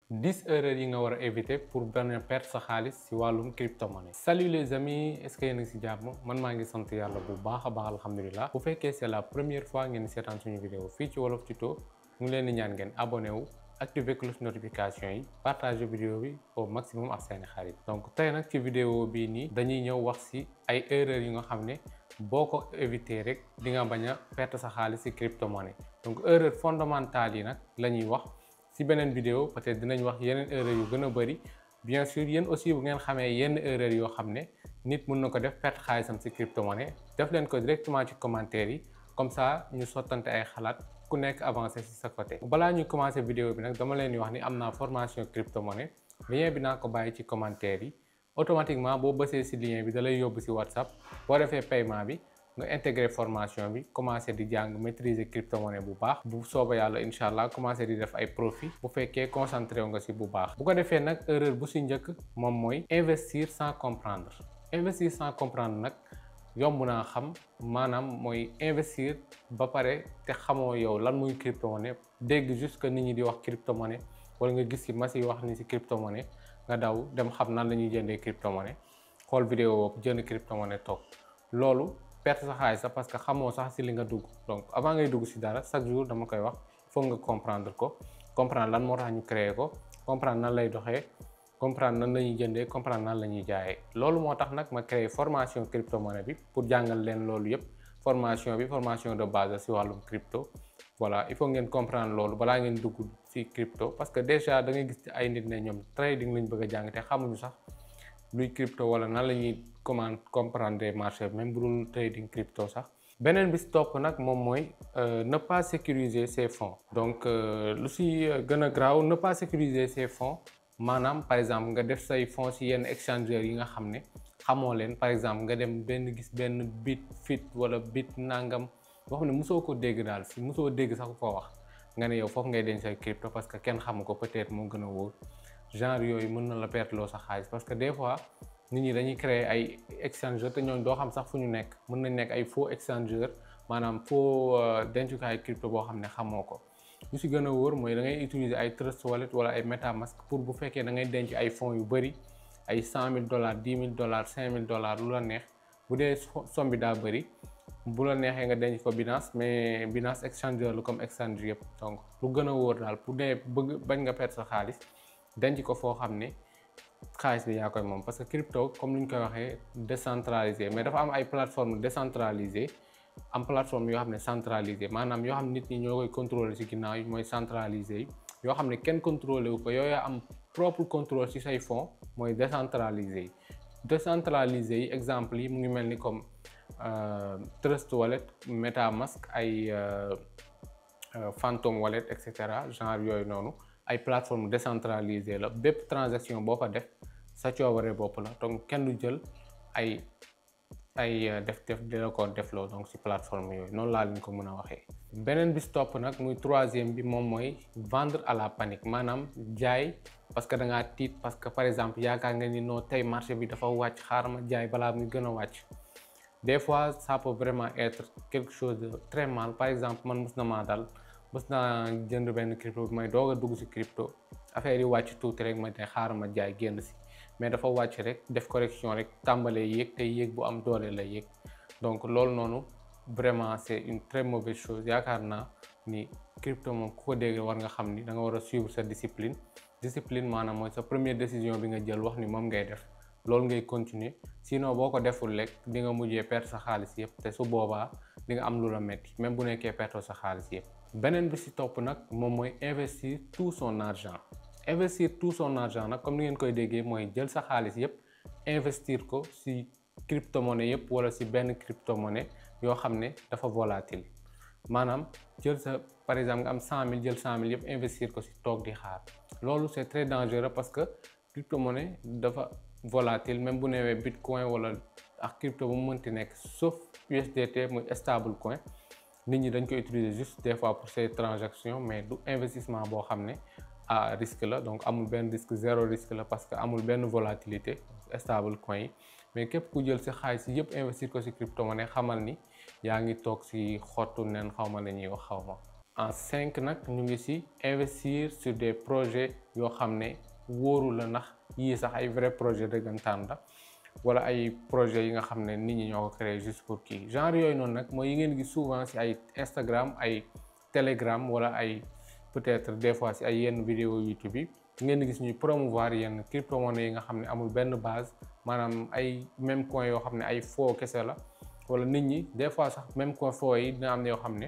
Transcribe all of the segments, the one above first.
10 erreurs yi nga war a éviter pour bañ a perdre sa xaalis ci wàllum crypto-monnaie. Salut les amis, est-ce que yéen a ngi ci jàmm? Man maa ngi sant yàlla bu baax a baax alhamdulilah. Bu fekkee c'est la première fois ngeen seetaan suñu vidéo fii ci Wolof Tuto mu ngi leen di ñaan ngeen abonné wu, activer cloche notification yi, partager vidéo bi au maximum ak seeni xarit. Donc tey nag ci vidéo bii nii dañuy ñëw wax ci ay erreurs yi nga xam ne boo ko éviter rek di nga bañ a perdre sa xaalis ci crypto-monnaie. Donc erreur fondamentale yi nag la ñuy wax. Si beneen vidéo peut-être dinañ wax yeneen erreur yu gën a bëri bien sûr yéen aussi bu ngeen xamee yenn erreur yoo xam ne nit mën na ko def perte xaalisam ci crypto-monnaie def leen ko directement ci commentaire yi comme ça ñu sottante ay xalaat ku nekk avancé ci sa côté. balaa ñu commencer vidéo bi nag dama leen di wax ni am naa formation crypto-monnaie lien bi naa ko bàyyi ci commentaire yi automatiquement boo bësee ci lien bi da lay yóbbu ci WhatsApp boo defee paiement bi nga intégrer formation bi commencer di jàng maîtriser crypto-monnaie bu baax bu sooba yàlla incha allah commencer di def ay profit bu fekkee concentré wu nga ci bu baax. bu ko defee nag erreur bu ci njëkk moom mooy investir sans comprendre. Investir sans comprendre nag yomb naa xam maanaam mooy investir ba pare te xamoo yow lan muy crypto-monnaie dégg juste que nit ñi di wax crypto-monnaie wala nga gis ci mas yi wax ni ci crypto-monnaie nga daw dem xam nan la ñuy jëndee crypto-monnaie xool vidéo boobu jënd crypto-monnaie toog loolu. perte sa xaalis sax parce que xamoo sax ci li nga dugg donc avant ngay dugg ci dara chaque jour dama koy wax foog nga comprendre ko comprendre lan moo tax ñu créer ko comprendre nan lay doxee comprendre nan la ñuy jëndee comprendre nan la ñuy jaayee loolu moo tax nag ma créer formation crypto-monnaie bi pour jàngal leen loolu yëpp formation bi formation de base ci wàllum crypto voilà il faut ngeen comprendre loolu balaa ngeen dugg ci crypto parce que déjà da ngay gis ci ay nit ne ñoom trading lañ bëgg a jàng te xamuñu sax luy crypto wala nan la ñuy comprendre marché même bu dul trading crypto sax. beneen bi si topp nag moom mooy ne pas sécuriser ses fonds donc lu si gën a graaw ne pas sécuriser ses fonds maanaam par exemple nga def say fonds si yenn échangeurs yi nga xam ne xamoo leen par exemple nga dem gis benn Bitfit wala bit nangam boo xam ne mosoo ko dégg daal si mosoo dégg sax ko wax nga ne yow foofu ngay denc say crypto parce que kenn xamu ko peut-être moo gën a wóor. genre yooyu mën na la perte loo sa xaalis parce que des fois nit ñi dañuy créer ay échangeur te ñooñu doo xam sax fu ñu nekk mën nañ nekk ay faux échangeur maanaam faux dencukaay crypto boo xam ne xamoo ko lu si gën a wóor mooy da ngay utiliser ay Trust Wallet wala ay MetaMask pour bu fekkee da ngay denc ay fonds yu bëri ay $100,000 $10,000 $5,000 lu la neex bu dee somme bi daa bëri bu la neexee nga denc ko Binance mais Binance échangeur la comme échangeur yëpp donc lu gën a wóor daal pour dee bañ nga perte sa xaalis denc ko foo xam ne xaalis bi yaa koy moom parce que crypto comme ni ñu koy waxee décentralisé mais dafa am ay plateforme décentralisées am plateforme yoo xam ne centralisé maanaam yoo xam ne nit ñi ñoo koy contrôler ci ginnaaw yi mooy centralisé yi yoo xam ne kenn contrôlé wu ko yooyu am propre contrôle ci say fonds mooy décentralisé yi décentralisé yi exemple yi mu ngi mel ni comme Trust Wallet MetaMask ay Phantom Wallet et cetera genre yooyu noonu ay plateforme décentralisée la bépp transaction boo fa def sa coobare bopp la donc kenn du jël ay def dina ko defloo donc ci plateforme yooyu noonu laa leen ko mën a waxee. beneen bi topp nag muy troisième bi moom mooy vendre à la panique maanaam jaay parce que da ngaa tiit parce que par exemple yaakaar nga ni noo tey marché bi dafa wàcc xaaral ma jaay balaa muy gën a wàcc des fois ça peut vraiment être quelque chose de très mal par exemple man mës na maa dal. mës naa jënd benn crypto bi may doog a dugg ci crypto affaire yi wàcc tuuti rek ma ne xaaral ma jaay génn ci mais dafa wàcc rek def correction rek tàmbalee yéeg te yéeg bu am doole la yéeg donc loolu noonu vraiment c'est une très mauvaise chose yaakaar naa ni crypto moom ku ko dégg war nga xam ni da nga war a suivre sa discipline maanaam mooy sa première décision bi nga jël wax ni moom ngay def loolu ngay continuer sinon boo ko deful rek di nga mujjee perte sa xaalis yëpp te su boobaa di nga am lu la metti même bu nekkee perte sa xaalis yëpp. beneen bi ci topp nag moom mooy investir tout son argent nag comme ni ngeen koy déggee mooy jël sa xaalis yëpp investir ko ci crypto-monnaie yëpp wala ci benn crypto-monnaie yoo xam ne dafa volatile maanaam jël sa par exemple nga am 100,000 jël 100,000 yëpp investir ko ci toog di xaar loolu c'est très dangereux parce que crypto-monnaie dafa volatile même bu newee Bitcoin wala ak crypto bu mu mënti nekk sauf USDT muy stable coin nit ñi dañ koy utiliser juste des fois pour ces transactions mais du investissement boo xam ne à risque la donc amul benn risque zéro risque la parce que amul benn volatilité stable coin yi mais képp ku jël ci xaalis yëpp investir ko ci crypto-monnaie xamal ni yaa ngi toog ci xottu nen xaw ma la ñuy wax xaw ma en 5 nag ñu ngi ci investir sur des projets yoo xam ne wóoru la ndax yii sax ay vrai projet dëggantaan la wala ay projets yi nga xam ne nit ñi ñoo ko créé juste pour kii genre yooyu noonu nag mooy yi ngeen gis souvent ci ay Instagram ay Telegram wala ay peut-être des fois ci ay yenn vidéo YouTube yi ngeen gis ñuy promouvoir yenn crypto-monnaie yi nga xam ne amul benn base maanaam ay même coin yoo xam ne ay faux kese la wala nit ñi des fois sax même coin faux yi dina am yoo xam ne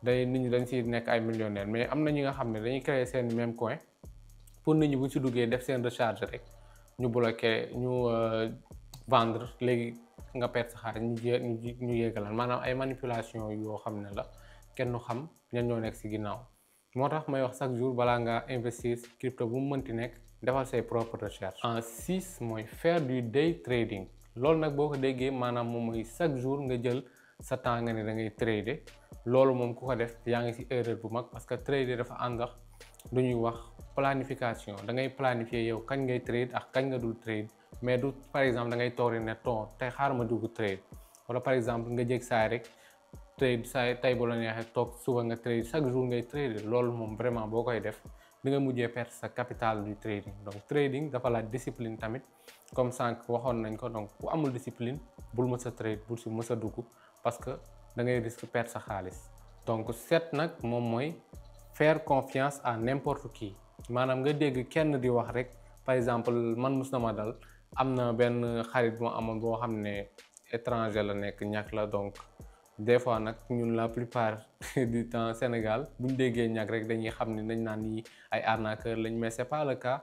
nit ñi dañ ci nekk ay millionnaires mais am na ñi nga xam ne dañuy créer seen même coin pour nit ñi bu ci duggee def seen recharge rek ñu bloqué ñu vendre léegi nga perte sa xaalis ñu yéegalaan maanaam ay manipulation yoo xam ne la kenn du xam ñan ñoo nekk ci ginnaaw moo tax may wax chaque jour balaa nga investir crypto bu mu mënti nekk defal say propre recherche. En 6 mooy faire du day trading loolu nag boo ko déggee maanaam moom mooy chaque jour nga jël sa temps nga ne da ngay trader loolu moom ku ko def yaa ngi ci erreur bu mag parce que trader dafa ànd ak lu ñuy wax planification da ngay planifier yow kañ ngay trade ak kañ nga dul trade mais du par exemple da ngay toog ne ton tey xaar ma dugg trade wala par exemple nga jég saay rek trade saay tey bu la neexee toog suba nga trade chaque jour ngay trader loolu moom vraiment boo koy def di nga mujjee perdre sa capital du trading donc trading dafa laaj discipline tamit comme sànq waxoon nañ ko donc bu amul discipline bul mës a trade bul si mës a dugg parce que da ngay risque perdre sa xaalis donc 7 nag moom mooy faire confiance à n'importe qui maanaam nga dégg kenn di wax rek par exemple man mus na ma dal am na benn xarit bu ma amoon boo xam ne étranger la nekk ñàkk la donc des fois nag ñun la plupart du temps Sénégal buñ déggee ñàkk rek dañuy xam ne dañ naan ni ay arnaqueur lañ mais c'est pas le cas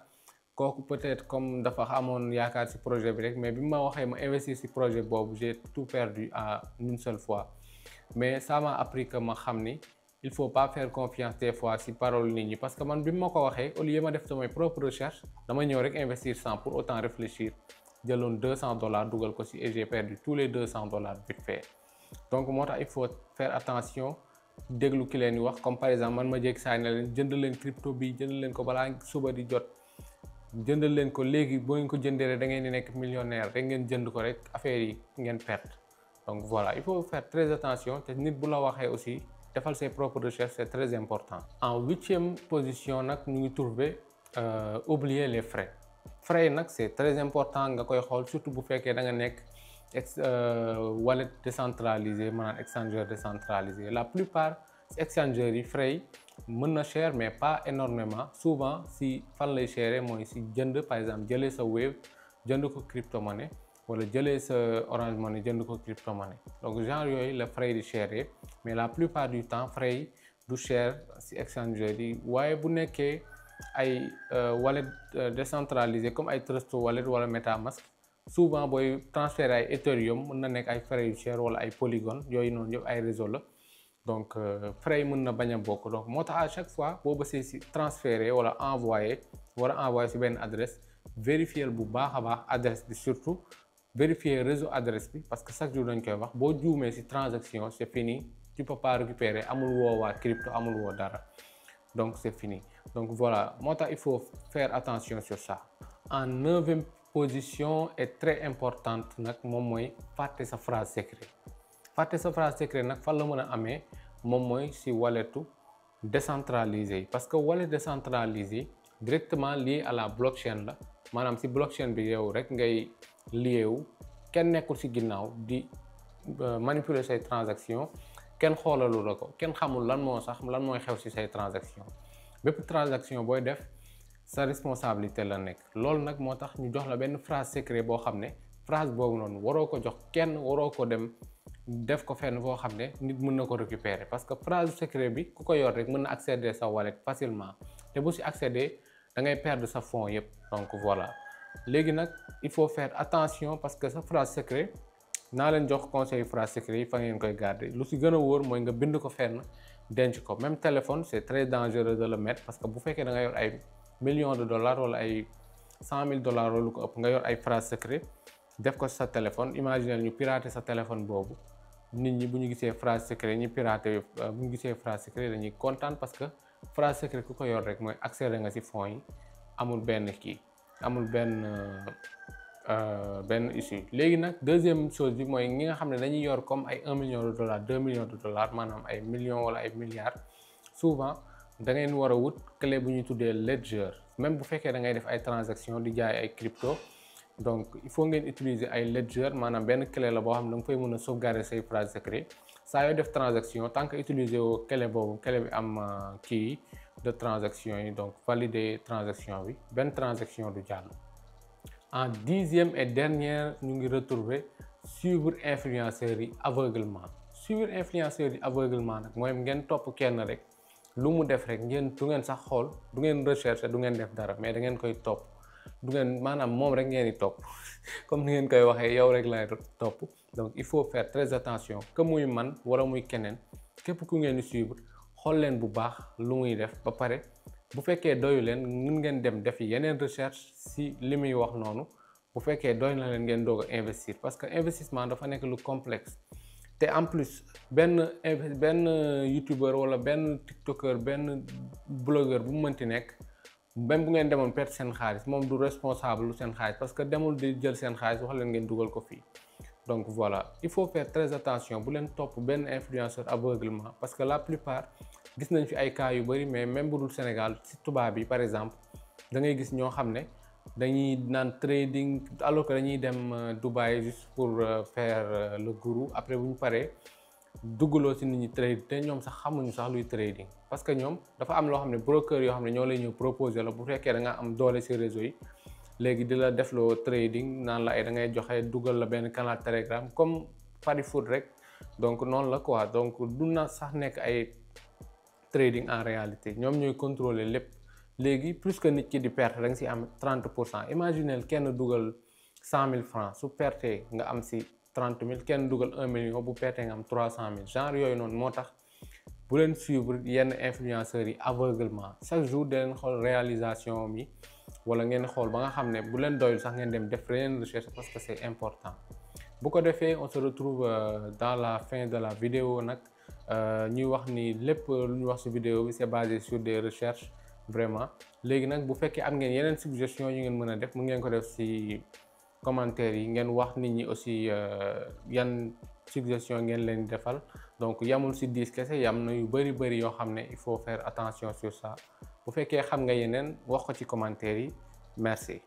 kooku peut-être comme dafa amoon yaakaar ci projet bi rek mais bi ma waxee ma investir ci projet boobu j'ai tout perdu à une seule fois mais ça m'a appris que ma xam ni il faut pas faire confiance des fois ci parole nit ñi parce que man bi ma ko waxee au lieu ma def samay propre recherche dama ñëw rek investir sans pour autant réfléchir jëloon $200 dugal ko ci et j'ai perdu tous les $200 vite fait donc moo tax il faut faire attention déglu ki leen di wax comme par exemple man ma jéeg saa ne leen jënd leen crypto bi jënd leen ko balaa suba di jot jëndal leen ko léegi boo ngeen ko jëndee da ngeen di nekk millionnaire rek ngeen jënd ko rek affaire yi ngeen perte donc voilà il faut faire très attention te nit bu la waxee aussi defal ses propres recherches c'est très important. En 8e position nag ñu ngi trouver oublier les frais yi nag c'est très important nga koy xool surtout bu fekkee da nga nekk wallet décentralisé maanaam exchanger décentralisé la plupart exchangers yi frais yi mën na cher mais pas énormément souvent si fan lay cher mooy si jënd par exemple jëlee sa Wave jënd ko crypto monnaie wala jëlee sa Orange Money jënd ko crypto monnaie donc genre yooyu la frais di cher mais la plupart du temps frais yi du cher si exchanger yi waaye bu nekkee ay wallet décentralisé comme ay Trust Wallet wala MetaMask souvent booy transférer ay Ethereum mën na nekk ay frais yu cher wala ay Polygon yooyu noonu yëpp ay réseau la donc frais yi mën na bañ a bokk donc moo tax à chaque fois boo bësee si transférer wala envoyer si benn adresse vérifier bu baax a baax adresse bi surtout vérifier réseau adresse bi parce que chaque jour dañ koy wax boo juumee si transaction c'est fini tu peux pas récupérer amul woo waa crypto amul woo dara donc c'est fini donc voilà moo tax il faut faire attention sur ça. En 9e position est très importante nag moom mooy fàtte sa phrase secret nag fan la mën a amee moom mooy si walletu décentralisé parce que wallet décentralisé directement lié à la blockchain la maanaam si blockchain bi yow rek ngay lié wu kenn nekkul si ginnaaw di manipuler say transaction kenn xoolalu la ko kenn xamul lan mooy xew si say transaction bépp transaction booy def sa responsabilité la nekk loolu nag moo tax ñu jox la benn phrase secret boo xam ne phrase boobu noonu waroo ko jox kenn waroo ko dem def ko fenn foo xam ne nit mën na ko récupérer parce que phrase secret bi ku ko yor rek mën na accéder sa wallet facilement te bu si accéder da ngay perdre sa fonds yëpp donc voilà léegi nag il faut faire attention parce que sa phrase secret naa leen jox conseil phrase secret yi fa ngeen koy garder lu si gën a wóor mooy nga bind ko fenn denc ko même téléphone c'est très dangereux de le mettre parce que bu fekkee da nga yor ay millions de dollars wala ay $100,000 wala lu ko ëpp nga yor ay phrase secret def ko sa téléphone imagine ñu pirater sa téléphone boobu nit ñi bu ñu gisee phrase secret ñi pirater bu ñu gisee phrase secret dañuy kontaan parce que phrase secret ku ko yor rek mooy accéder nga ci fonds yi amul benn issue léegi nag deuxième chose bi mooy ñi nga xam ne dañuy yor comme ay $1 million $2 millions maanaam ay millions wala ay milliards souvent da ngeen war a wut clé bu ñu tuddee ledger même bu fekkee da ngay def ay transaction di jaay ay crypto. Donc il faut ngeen utiliser ay ledger maanaam benn clé la boo xam ne da nga fay mën a sauvegarder say phrase secret saa yoo def transaction tant que utiliser woo clé boobu clé bi am kii de transaction yi donc valider transaction bi benn transaction du jàll. En 10e et dernière ñu ngi retrouver suivre influenceurs yi aveuglement. Suivre influenceurs yi aveuglement nag mooy ngeen topp kenn rek lu mu def rek ngeen du ngeen sax xool du ngeen recherche du ngeen def dara mais da ngeen koy topp. du ngeen maanaam moom rek ngeen di topp comme ni ngeen koy waxee yow rek lay topp donc il faut faire très attention que muy man wala muy keneen képp ku ngeen di suivre xool leen bu baax lu muy def ba pare bu fekkee doyu leen mun ngeen dem def yeneen recherche si li muy wax noonu bu fekkee doy na leen ngeen doog a investir parce que investissement dafa nekk lu complexe te en plus benn youtubeur wala benn tiktoker benn blogueur bu mu mënti nekk même bu ngeen demoon perte seen xaalis moom du responsable lu seen xaalis parce que demul di jël seen xaalis wax leen ngeen dugal ko fii. Donc voilà, il faut faire très attention bu leen topp benn influenceur aveuglement parce que la plupart gis nañ fi ay cas yu bari mais même bu dul Sénégal si tubaab bi par exemple da ngay gis ñoo xam ne dañuy naan trading alors que dañuy dem Dubaï juste pour faire le gourou après bu ñu paree duggaloo ci nit ñi trade te ñoom sax xamuñu sax luy trading parce que ñoom dafa am loo xam ne broker yoo xam ne ñoo lay ñëw proposer la bu fekkee da nga am doole ci réseau yi léegi di la defloo trading naan la ay da ngay joxe dugal la benn canal Telegram comme pari foot rek donc noonu la quoi donc du na sax nekk ay trading en réalité ñoom ñooy contrôler lépp léegi plus que nit ki di perte da nga ci am 30%. Imaginez kenn dugal 100 000 francs su pertee nga am ci 30 000 kenn dugal 1 million bu pertee nga am 300 000 genre yooyu noonu moo tax bu leen suivre yenn influenceurs yi aveuglement chaque jour da leen xool réalisation mi wala ngeen xool ba nga xam ne bu leen doyul sax ngeen dem def yeneen recherche parce que c'est important. bu ko defee on se retrouve dans la fin de la vidéo nag ñuy wax ni lépp lu ñu wax ci vidéo bi c'est basé sur des recherches vraiment léegi nag bu fekkee am ngeen yeneen suggestion yu ngeen mën a def mu ngeen ko def ci commentaire yi ngeen wax nit ñi aussi yan suggestion ngeen leen defal donc yamul ci 10 kese yam na yu bari yoo xam ne il faut faire attention sur ça bu fekkee xam nga yeneen wax ko ci commentaire yi merci.